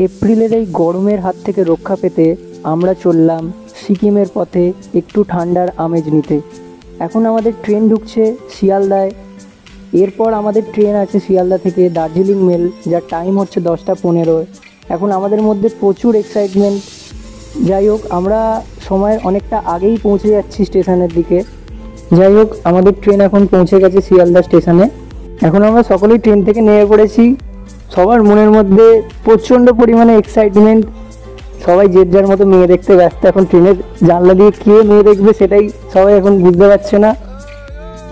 এপ্রিলের এই গরমের হাত থেকে রক্ষা পেতে আমরা চললাম সিকিমের পথে একটু ঠান্ডার আমেজ নিতে। এখন আমাদের ট্রেন ঢুকছে শিয়ালদায়। এরপর আমাদের ট্রেন আছে শিয়ালদা থেকে দার্জিলিং মেল, যার টাইম হচ্ছে 10টা 15। এখন আমাদের মধ্যে প্রচুর এক্সাইটমেন্ট। যাই হোক, আমরা সময়ের অনেকটা আগেই পৌঁছে যাচ্ছি স্টেশনের দিকে। যাই হোক, আমাদের ট্রেন এখন পৌঁছে গেছে শিয়ালদা স্টেশনে। এখন আমরা সকলেই ট্রেন থেকে নেমে পড়েছি। সবার মনের মধ্যে প্রচণ্ড পরিমাণে এক্সাইটমেন্ট। সবাই যে যার মতো মেয়ে দেখতে ব্যস্ত। এখন ট্রেনের জানলা দিয়ে কে মেয়ে দেখবে সেটাই সবাই এখন বুঝতে পারছে না।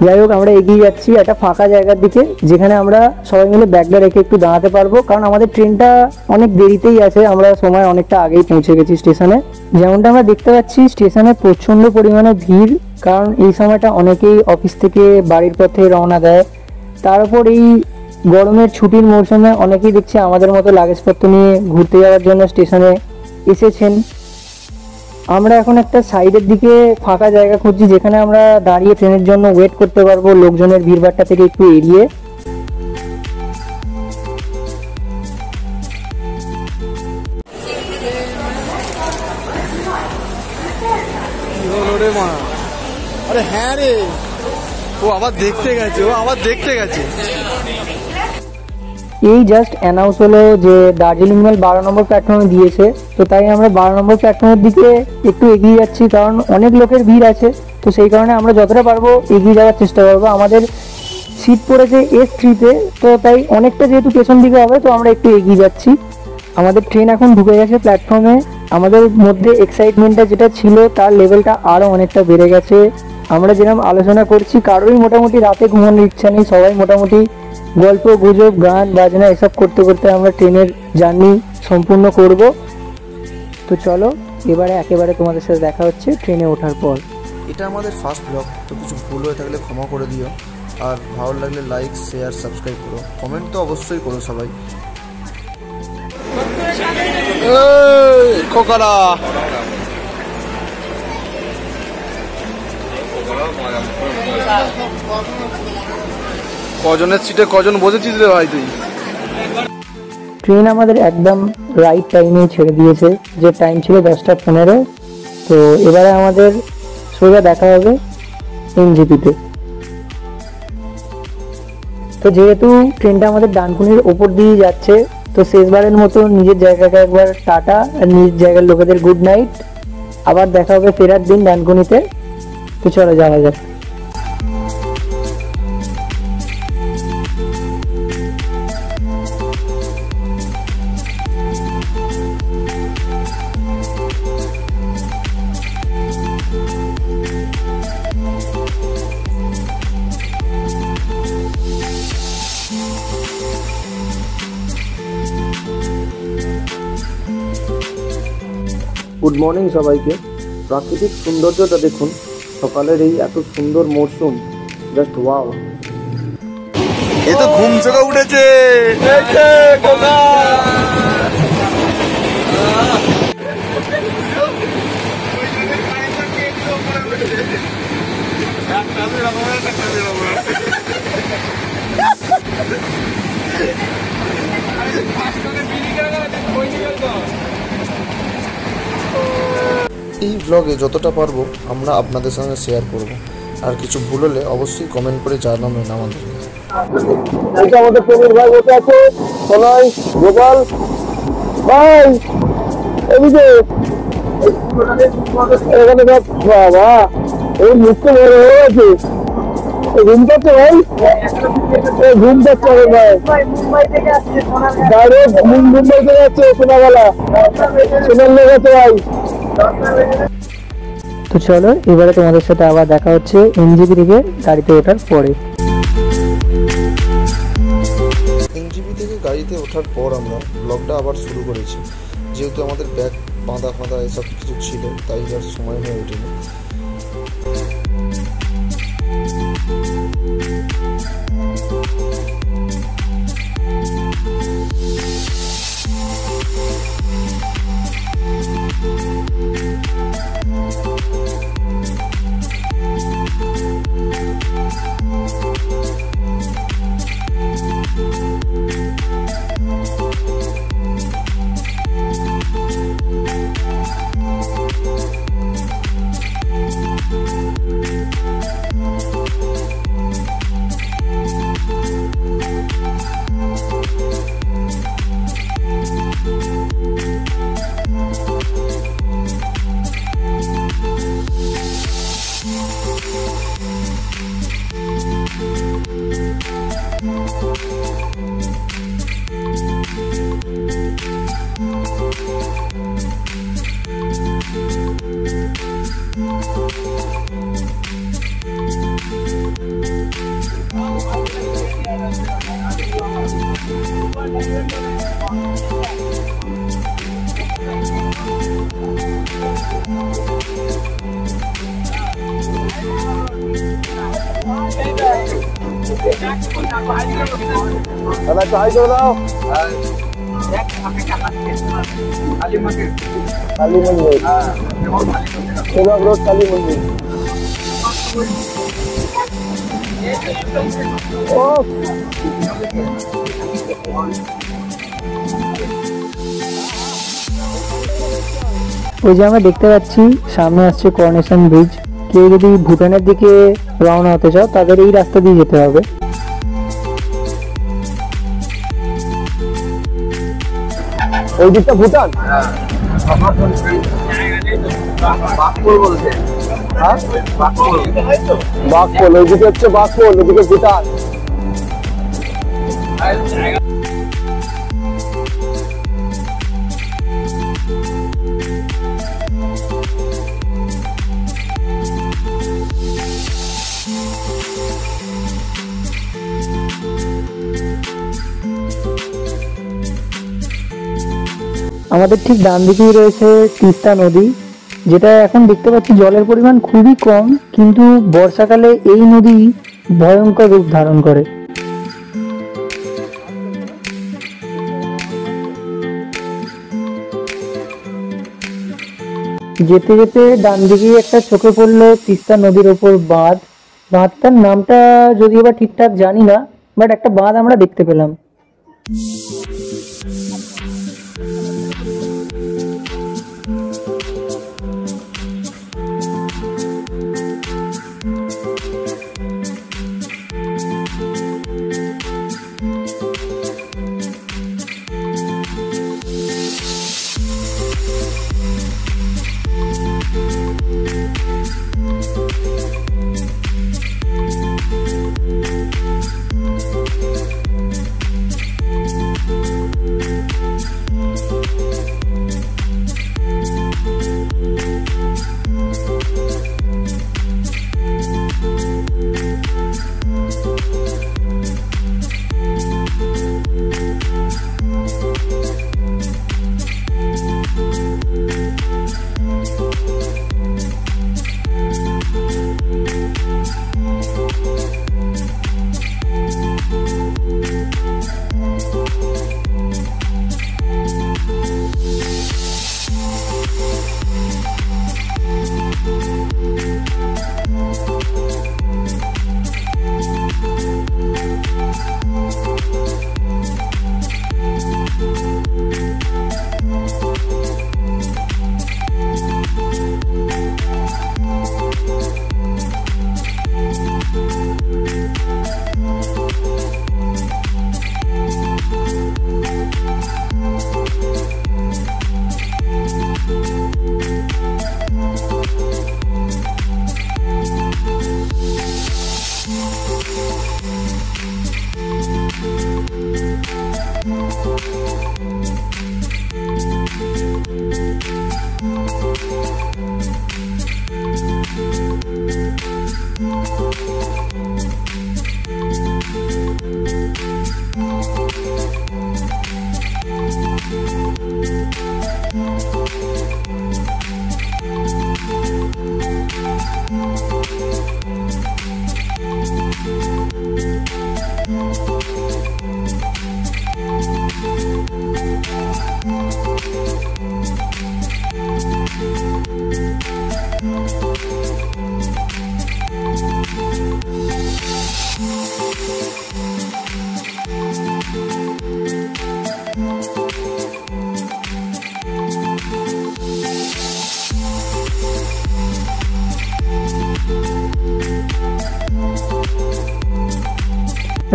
যাই হোক, আমরা এগিয়ে যাচ্ছি একটা ফাঁকা জায়গার দিকে, যেখানে আমরা সবাই মিলে ব্যাগটা রেখে একটু দাঁড়াতে পারবো, কারণ আমাদের ট্রেনটা অনেক দেরিতেই আছে। আমরা সময় অনেকটা আগেই পৌঁছে গেছি স্টেশনে। যেমনটা আমরা দেখতে পাচ্ছি, স্টেশনে প্রচণ্ড পরিমাণে ভিড়, কারণ এই সময়টা অনেকেই অফিস থেকে বাড়ির পথে রওনা দেয়। তারপর এই গরমের ছুটির মৌসুমে অনেকেই দেখছি আমাদের মতো লাগেজপত্র নিয়ে ঘুরতে যাওয়ার জন্য স্টেশনে এসেছেন। আমরা এখন একটা সাইডের দিকে ফাঁকা জায়গা খুঁজছি, যেখানে আমরা দাঁড়িয়ে ট্রেনের জন্য ওয়েট করতে পারবো লোকজনের ভিড়ভাট্টা থেকে একটু এড়িয়ে। আরে হ্যাঁ রে, ও আবার দেখতে গেছে। এই জাস্ট অ্যানাউন্স হলো যে দার্জিলিং মেল 12 নম্বর প্ল্যাটফর্মে দিয়েছে। তো তাই আমরা 12 নম্বর প্ল্যাটফর্মের দিকে একটু এগিয়ে যাচ্ছি, কারণ অনেক লোকের ভিড় আছে। তো সেই কারণে আমরা যতটা পারবো এগিয়ে যাওয়ার চেষ্টা করবো। আমাদের সিট পড়েছে S3-তে, তো তাই অনেকটা যেহেতু পেছন দিকে হবে, তো আমরা একটু এগিয়ে যাচ্ছি। আমাদের ট্রেন এখন ঢুকে গেছে প্ল্যাটফর্মে। আমাদের মধ্যে এক্সাইটমেন্টটা যেটা ছিল তার লেভেলটা আরও অনেকটা বেড়ে গেছে। আমরা যেরকম আলোচনা করছি, কারোরই মোটামুটি রাতে ঘুমানোর ইচ্ছা নেই। সবাই মোটামুটি গল্প গুজব গান বাজনা এসব করতে করতে আমরা ট্রেনের জার্নি সম্পূর্ণ করব। তো চলো, এবারে একেবারে তোমাদের সাথে দেখা হচ্ছে ট্রেনে ওঠার পর। এটা আমাদের ফার্স্ট ব্লগ, তো কিছু ভুল হয়ে থাকলে ক্ষমা করে দিও। আর ভালো লাগলে লাইক শেয়ার সাবস্ক্রাইব করো, কমেন্ট তো অবশ্যই করো সবাই। খোকারা কজনের সিটে কজন বসেছিস রে ভাই তুই? ট্রেন আমাদের একদম রাইট টাইমে ছেড়ে দিয়েছে, যে টাইম ছিল 10টা 15। তো এবারে আমাদের সোজা দেখা হবে NJP-তে। তো যেহেতু ট্রেনটা আমাদের ডানকুনির ওপর দিয়ে যাচ্ছে, তো শেষবারের মতো নিজের জায়গাকে একবার টাটা, আর নিজের জায়গার লোকেদের গুড নাইট। আবার দেখা হবে ফেরার দিন ডানকুনিতে। তো চলো যাওয়া যাক। গুড মর্নিং সবাইকে। প্রাকৃতিক সৌন্দর্যটা দেখুন, সকালের এই এত সুন্দর মরশুম, জাস্ট ওয়াও। এ তো ঘুম থেকে উঠেছে। এই ব্লগে যতটা পারবো আমরা আপনাদের সঙ্গে শেয়ার করব। আর কিছু ভুল হলে অবশ্যই কমেন্ট করে জানাবেন আমাদেরকে। আমাদের প্রবীর ভাই বসে আছে, সোনাই গোপাল ভাই এদিকে। এখানে বাবা এই মুখটা বড় হয়ে গেছে। ঘুম পাচ্ছে ভাই, ঘুম পাচ্ছে ভাই। ডাইরেক্ট মুম্বাই থেকে যাচ্ছে সোনাবেলা, সোনার লোক আছে ভাই। তো চলো, এবারে তোমাদের সাথে আবার দেখা হচ্ছে NJP থেকে গাড়িতে ওঠার পরে। NJP থেকে গাড়িতে ওঠার পর আমরা ব্লগটা আবার শুরু করেছি। যেহেতু আমাদের ব্যাগ বাঁধা ফাঁধা এসব কিছু ছিল, তাই আর সময় হয়ে ওঠেনি। দাদা একটু হাই করে দাও। কালী মন্দির, সেবক রোড কালী মন্দির। ও ওই যে আমরা দেখতে পাচ্ছি সামনে আসছে করোনেশন ব্রিজ। কেউ যদি ভুটানের দিকে রওনা হতে চাও তাদের এই রাস্তা দিয়ে যেতে হবে। ওই দিকটা ভুটান। বাঘপোল, ওইদিকে হচ্ছে বাঘপোল, ওইদিকে ভুটান। আমাদের ঠিক ডান দিকেই রয়েছে তিস্তা নদী, যেটা এখন দেখতে পাচ্ছি জলের পরিমাণ খুবই কম, কিন্তু বর্ষাকালে এই নদী ভয়ঙ্কর রূপ ধারণ করে। যেতে যেতে ডান দিকে একটা চোখে পড়লো তিস্তা নদীর ওপর বাঁধ। বাঁধটার নামটা যদিও বা ঠিকঠাক জানি না, বাট একটা বাঁধ আমরা দেখতে পেলাম।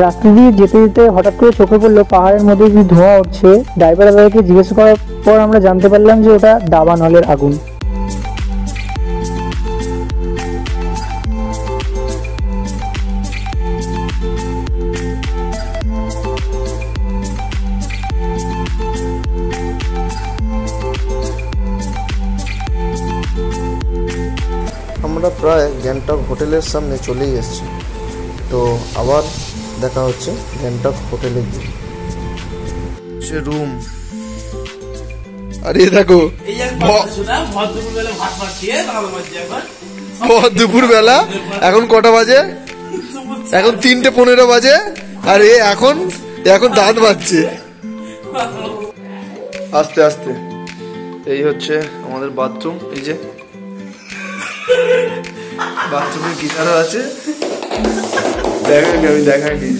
রাস্তা দিয়ে যেতে যেতে হঠাৎ করে চোখে পড়লো পাহাড়ের মধ্যে যে ধোঁয়া উঠছে। ড্রাইভার দাদাকে জিজ্ঞেস করার পর আমরা জানতে পারলাম যে ওটা দাবানলের আগুন। আমরা প্রায় গ্যাংটক হোটেলের সামনে চলেই এসেছি, তো আবার দেখা হচ্ছে গ্যাংটক হোটেলে গিয়ে। হচ্ছে রুম। আরে দেখো দুপুর বেলা, এখন কটা বাজে? এখন 3:15 বাজে। আর এখন দাঁত বাজছে আস্তে আস্তে। এই হচ্ছে আমাদের বাথরুম। এই যে বাথরুমে গিটারও আছে, আমি দেখাইনি।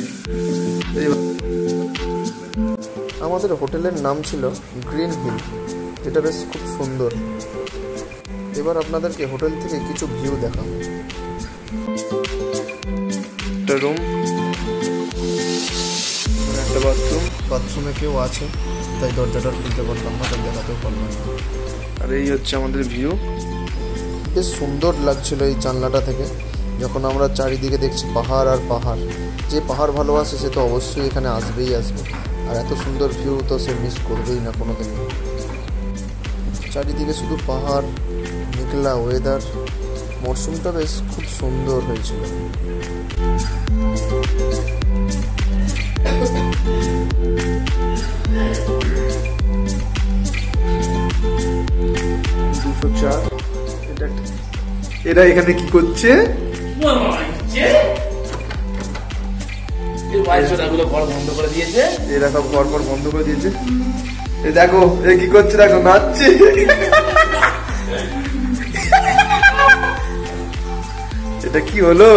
আমাদের হোটেলের নাম ছিল গ্রিন হিল, যেটা বেশ খুব সুন্দর। এবার আপনাদেরকে হোটেল থেকে কিছু ভিউ দেখাবো। একটা রুম, একটা বাথরুম। বাথরুমে কেউ আছে তাই দরজাটা খুলতে পারলাম না, তাই দেখাতেও পারলাম না। আর এই হচ্ছে আমাদের ভিউ। বেশ সুন্দর লাগছিল এই জানলাটা থেকে, যখন আমরা চারিদিকে দেখছি পাহাড় আর পাহাড়। যে পাহাড় ভালোবাসে সে তো অবশ্যই এখানে আসবেই আসবে, আর এত সুন্দর ভিউ তো সে মিস করবেই না কোনোদিন। চারিদিকে শুধু পাহাড়, মেঘলা ওয়েদার। মরশুমটা বেশ খুব সুন্দর হয়েছিল। এরা এখানে কি করছে? এরা সব ঘর বন্ধ করে দিয়েছে। দেখো এ কি করছে, দেখো নাচছে। এটা কি হলো?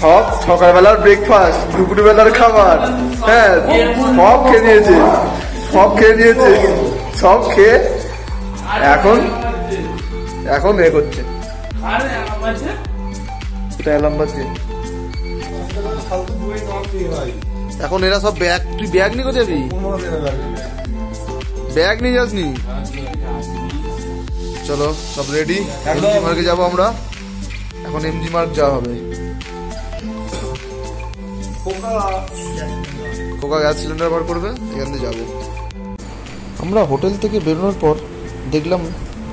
সব সকালবেলার ব্রেকফাস্ট, দুপুরবেলার খাবার, হ্যাঁ সব খেয়ে নিয়েছে, সব খেয়ে এখন এ করছে। এখন এরা সব ব্যাগ, তুই ব্যাগ নিয়ে কোথায় যাবি? ব্যাগ নিয়ে যাসনি? চলো সব রেডি, এমজি মার্কে যাবো আমরা। এখন এমজি মার্ক যাওয়া হবে। কোকা গ্যাস সিলিন্ডার বার করবে, এখান দিয়ে যাবো আমরা। হোটেল থেকে বেরোনোর পর দেখলাম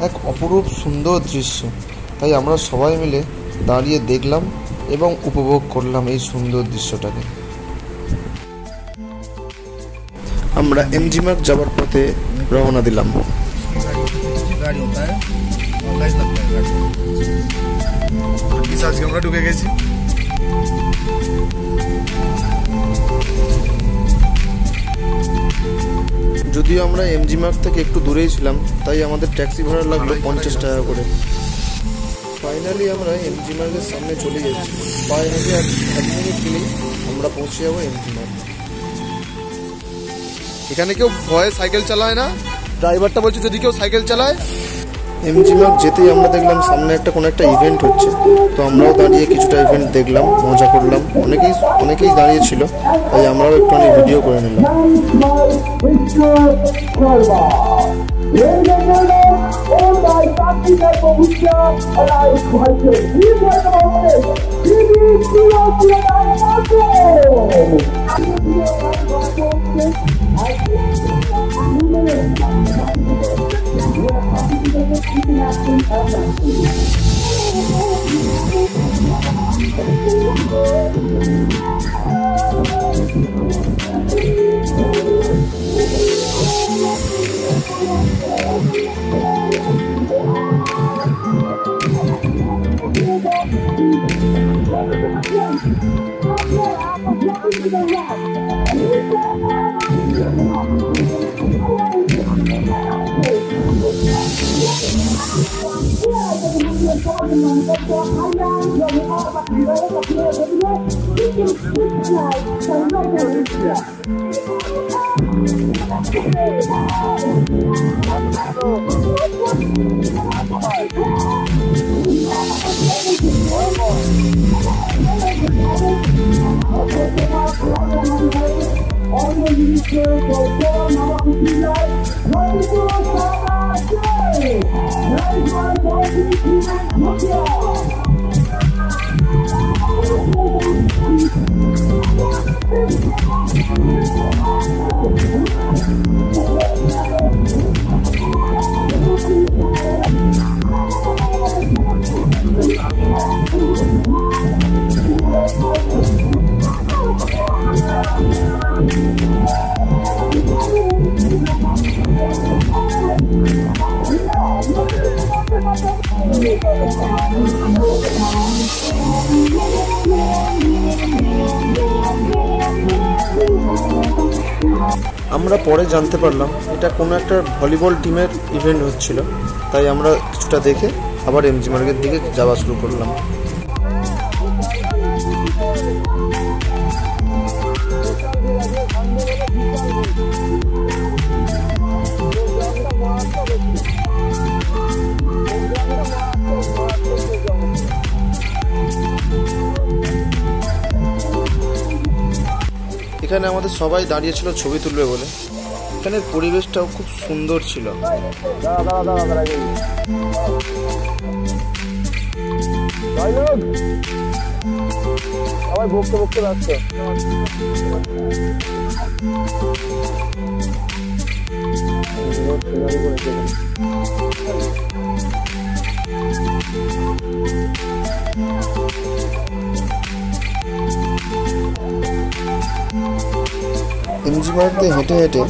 এক অপরূপ সুন্দর দৃশ্য, তাই আমরা সবাই মিলে দাঁড়িয়ে দেখলাম এবং উপভোগ করলাম এই সুন্দর দৃশ্যটাকে। আমরা এমজি মার্ক যাওয়ার পথে রওনা দিলাম। আজকে আমরা ঢুকে গেছি। যদিও আমরা এমজি মার্ক থেকে একটু দূরেই ছিলাম, তাই আমাদের ট্যাক্সি ভাড়া লাগলো 50 টাকা করে। ফাইনালি আমরা এমজি মার্কের সামনে চলে যাচ্ছি। পায়ে হেঁটে 1 মিনিট গেলেই আমরা পৌঁছে যাবো এমজি মার্ক। এখানে কেউ ভয়ে সাইকেল চালায় না, ড্রাইভারটা বলছে যদি কেউ সাইকেল চালায়। এমজি মার্ক যেতেই আমরা দেখলাম সামনে কোনো একটা ইভেন্ট হচ্ছে, তো আমরাও দাঁড়িয়ে কিছুটা ইভেন্ট দেখলাম, মজা করলাম। অনেকেই দাঁড়িয়ে ছিল, তাই আমরাও একটুখানি ভিডিও করে নিলাম। আমরা পরে জানতে পারলাম এটা কোনো একটা ভলিবল টিমের ইভেন্ট হচ্ছিল, তাই আমরা কিছুটা দেখে আবার এমজি মার্গের দিকে যাওয়া শুরু করলাম। এখানে আমাদের সবাই দাঁড়িয়েছিল ছবি তুলবে বলে। এখানের পরিবেশটাও খুব সুন্দর ছিল। সবাই বকতে বকতে যাচ্ছে। এমজি মার্গ দিয়ে হেঁটে হেঁটে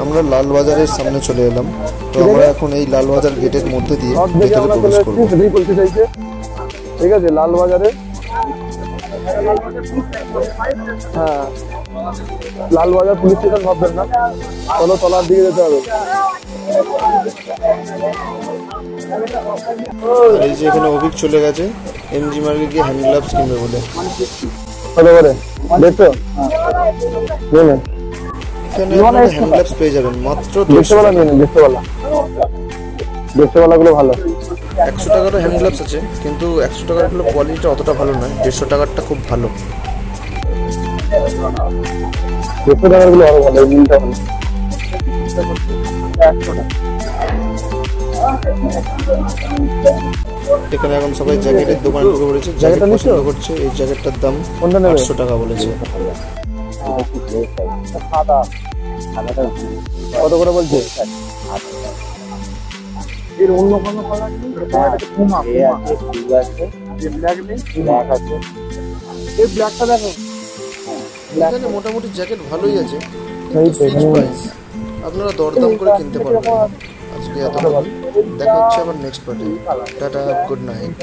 আমরা লালবাজারের সামনে চলে এলাম। তো আমরা এখন এই লালবাজার গেটের মধ্যে দিয়ে ভেতরে প্রবেশ করব। বলতে চাইছে ঠিক আছে, লালবাজারে, হ্যাঁ লালবাজার পুলিশ স্টেশন ভাববেন না, চলো তলার দিকে যেতে হবে। এই যে এখানে অভিক চলে গেছে এমজি মার্গে গিয়ে হ্যান্ড গ্লাভস কিনবে বলে। কত করে দেখছো? এখানে আপনারা হ্যান্ড গ্লাভস পেয়ে যাবেন মাত্র 150 দেখতে নিয়ে নিন, দেখতে গুলো ভালো। 100 টাকারও হ্যান্ড গ্লাভস আছে, কিন্তু 100 টাকার গুলো কোয়ালিটিটা অতটা ভালো নয়। 150 টাকারটা খুব ভালো। 150 টাকার গুলো আরো ভালো, মিলটা ভালো। এখানে এখন সবাই জ্যাকেটের দোকান ঢুকে পড়েছে, জ্যাকেট পছন্দ করছে। এই জ্যাকেটটার দাম 800 টাকা বলেছে। কত করে বলছে? এর অন্য কোনো কালার নেই, পুমা আছে, ব্ল্যাক নেই, ব্ল্যাক আছে। এই ব্ল্যাকটা দেখো, এখানে মোটামুটি জ্যাকেট ভালোই আছে, কিন্তু ফিক্স প্রাইস, আপনারা দরদাম করে কিনতে পারবেন। আজকে এতটুকু, দেখা হচ্ছে আবার নেক্সট পার্টে। Tata, good night.